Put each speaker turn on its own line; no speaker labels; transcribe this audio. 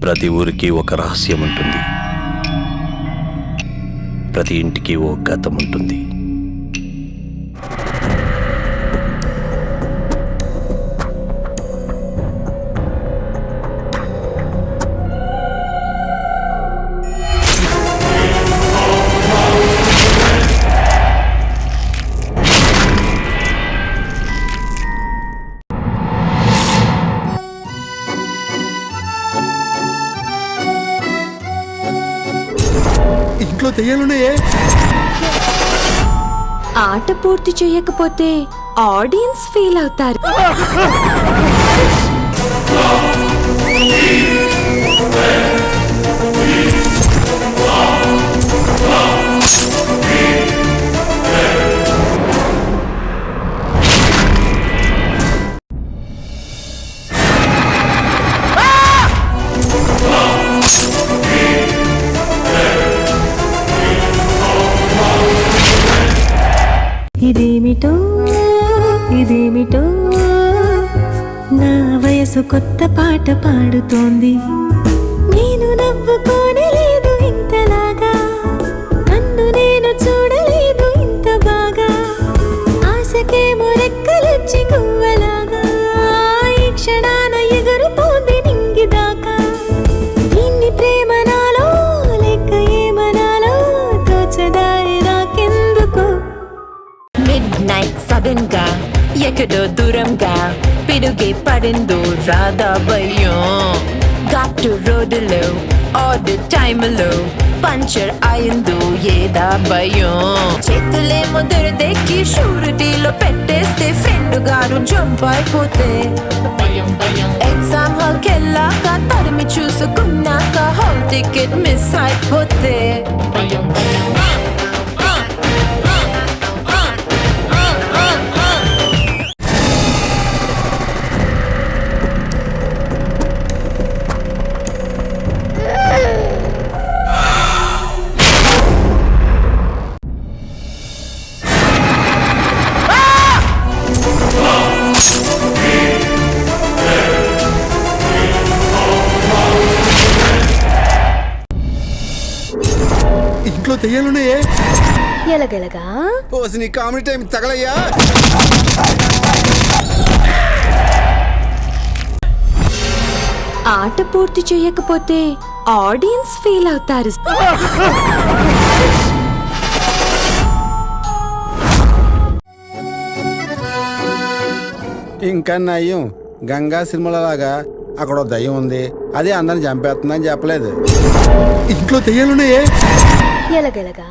ప్రతి ఊరికి ఒక రహస్యం ఉంటుంది. ప్రతి ఇంటికి ఓ గతం ఉంటుంది.
ఇంట్లో దెయ్యాలున్నాయే.
ఆట పూర్తి చేయకపోతే ఆడియన్స్ ఫీల్ అవుతారు.
ఇదేమిటో ఇదేమిటో నా వయసు కొత్త పాట పాడుతోంది. నేను నవ్వుకోనలేదు ఇంతలాగా, నన్ను నేను చూడలేదు ఇంత బాగా. ఆశకేమో రెక్కలొచ్చి గువ్వలాగా ఈ క్షణాన ఎగురుతోంది నింగిదాకా. దీన్ని ప్రేమ నాలో లెక్క ఏమనాలో తోచదారి నాకెందుకో. మిడ్ నైట్ సడన్ గా ఎక్కడో దూరంగా పిడుగే పడిందో రాదా భయం. ఘాటు రోడ్డులో ఆర్డర్ టైంలో పంచర్ అయిందో ఏదా భయం. చేతులేమో దొరదెక్కి షూరిటీలో పెట్టేస్తే ఫ్రెండ్ గారు జంప్ అయిపోతే. ఎగ్జామ్ హాల్ కెళ్ళాక తరిమి చూసుకున్నాక హాల్ టికెట్ మిస్ అయిపోతే.
ఇంట్లో దెయ్యాలున్నాయే.
ఎలగెలగా
ఓసి నీ కామెడీ టైం తగలయ్యా.
ఆట పూర్తి చేయకపోతే ఆడియన్స్ ఫీల్ అవుతారు.
ఇంకా నయ్యం గంగా సినిమాల లాగా అక్కడ దయ్యం ఉంది, అదే అందరిని చంపేస్తుందని చెప్పలేదు. ఇంట్లో దెయ్యాలున్నాయే.
ఎలగెలగా